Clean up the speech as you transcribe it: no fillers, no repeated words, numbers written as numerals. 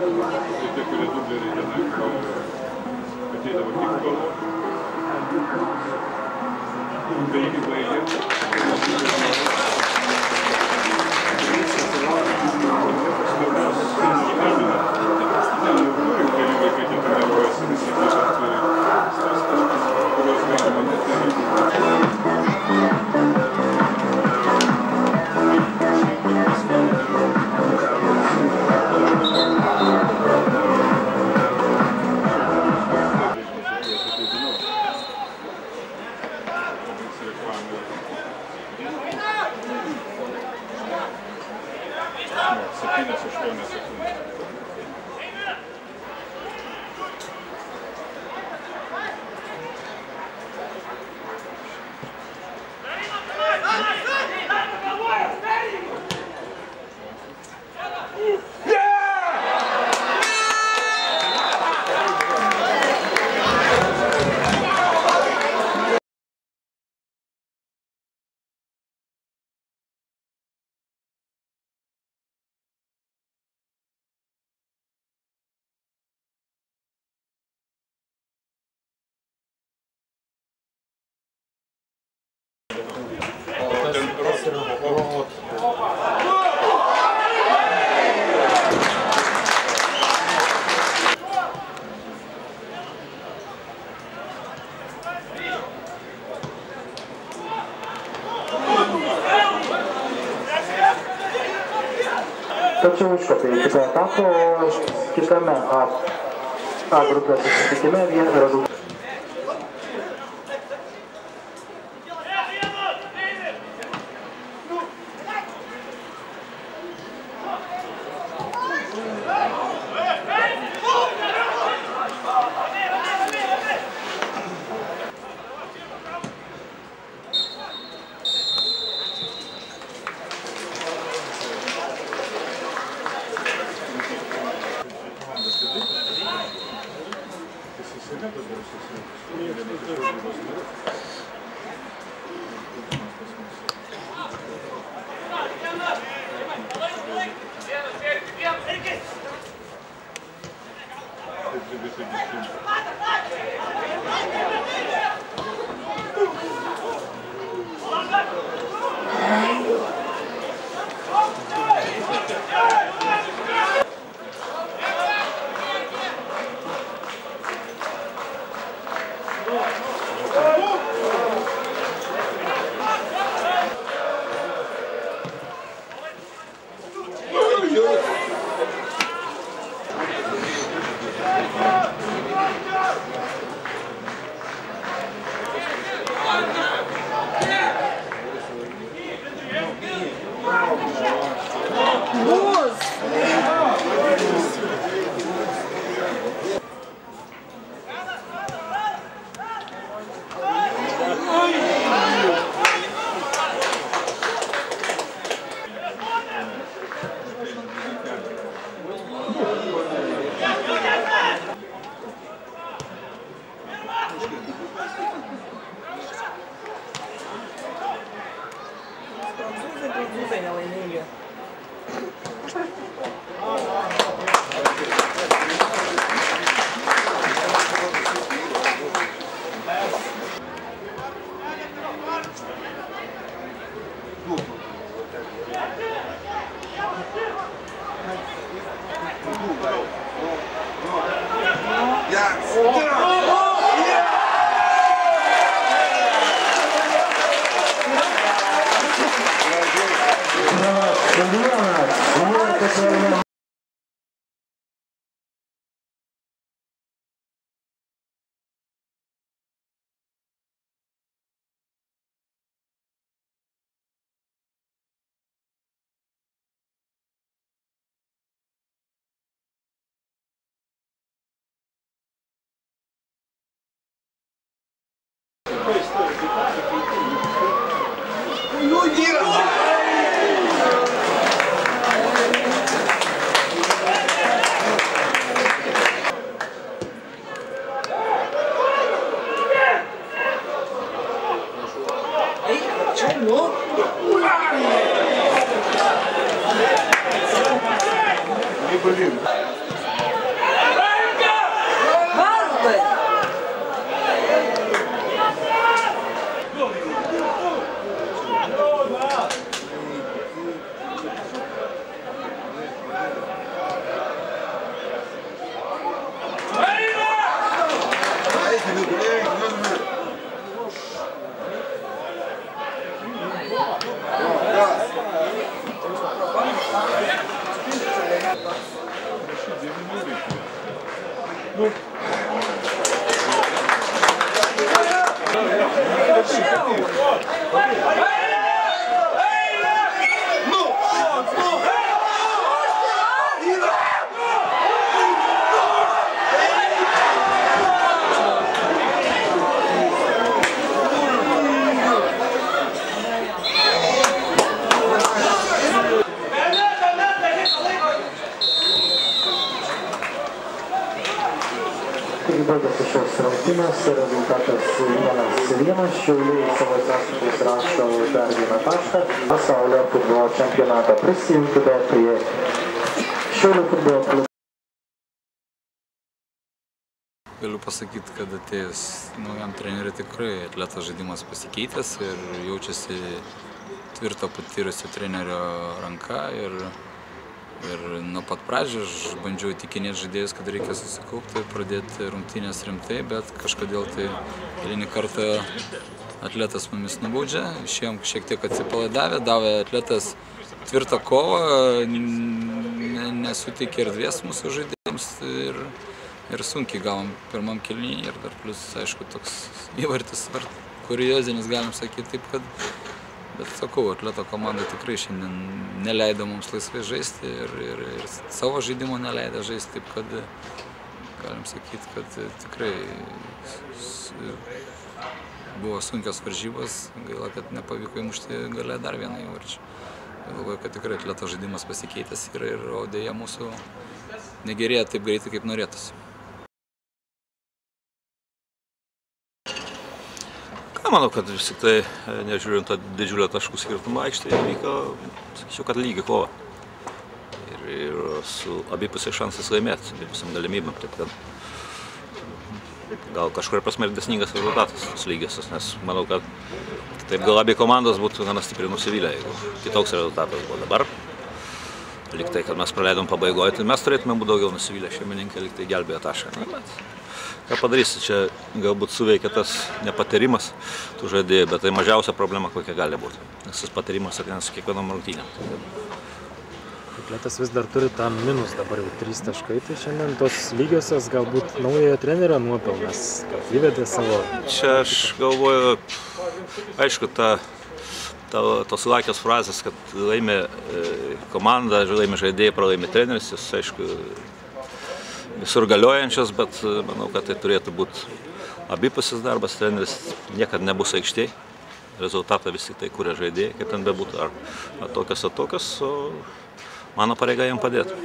Tie, kurie dubleriai tenai, ateidavo tik kolo. Baigi baigė. Tačiau užkopė į kitą etapą, o kitame A grupės susitikime rezultatų. Prancūzai nelaimingi. Не блин. baigėsi šios rungtynės, rezultatas 1-1, Šiauliai savo sąskaitais rašo dar vieną tašką. Pasaulio futbolo čempionatą prisijunkite prie Šiaulių futbolo klubo. Galiu pasakyti, kad atėjus naujam treneriui tikrai atleto žaidimas pasikeitęs ir jaučiasi tvirto patyrusio trenerio ranka ir nuo pat pradžių aš bandžiau įtikinėti žaidėjus, kad reikia susikaupti, pradėti rungtynės rimtai, bet kažkodėl tai eilinį kartą atletas mumis nubaudžia, išėjom šiek tiek atsipalaidavę, davė atletas tvirtą kovą, nesuteikė erdvės mūsų žaidėjams ir sunkiai gavom pirmam kėlinyje ir dar plus, aišku, toks įvartis kuriozinis, galim sakyti taip, kad bet sakau, atleto komanda tikrai šiandien neleido mums laisvai žaisti ir savo žaidimo neleido žaisti, taip kad galim sakyti, kad tikrai buvo sunkios varžybos, gaila, kad nepavyko įmušti gale dar vieną įvarčių. Galvoju, kad tikrai atleto žaidimas pasikeitęs o dėja mūsų negerėja taip greitai, kaip norėtųsi. Manau, kad vis tik tai, nežiūrint tą didžiulę taškų skirtumą aikštėje, vyko, sakyčiau, kad lygi kova. Ir su abipusiais šansais laimėti, abipusiam galimybėm. Taip, kad gal kažkuria prasme ir dėsningas rezultatas, tos lygiosios, nes manau, kad taip gal abi komandos būtų gana stipriai nusivylę, jeigu kitoks rezultatas buvo dabar. Lyg tai, kad mes praleidom pabaigoje, tai mes turėtume būti daugiau nusivylę, šeimininkai lyg tai gelbėjo tašką. Ką padarysi, čia galbūt suveikia tas nepatyrimas tų žaidėjų, bet tai mažiausia problema, kokia gali būti. Nes tas patyrimas ateina su kiekvienom rungtynėm. Atletas vis dar turi tą minus, dabar jau 3 taškai, tai šiandien tos lygiosios galbūt naujojo trenerio nuopelnas, kad įvedė savo... Čia aš galvoju, aišku, tos lakios frazės, kad laimė komanda, laimė žaidėjai, pralaimė treneris, jis, aišku, visur galiojančios, bet manau, kad tai turėtų būti abipusis darbas, treneris niekad nebus aikštėj, rezultatą vis tik tai kuria žaidėjai, kaip ten bebūtų, ar tokios, o mano pareiga jam padėti.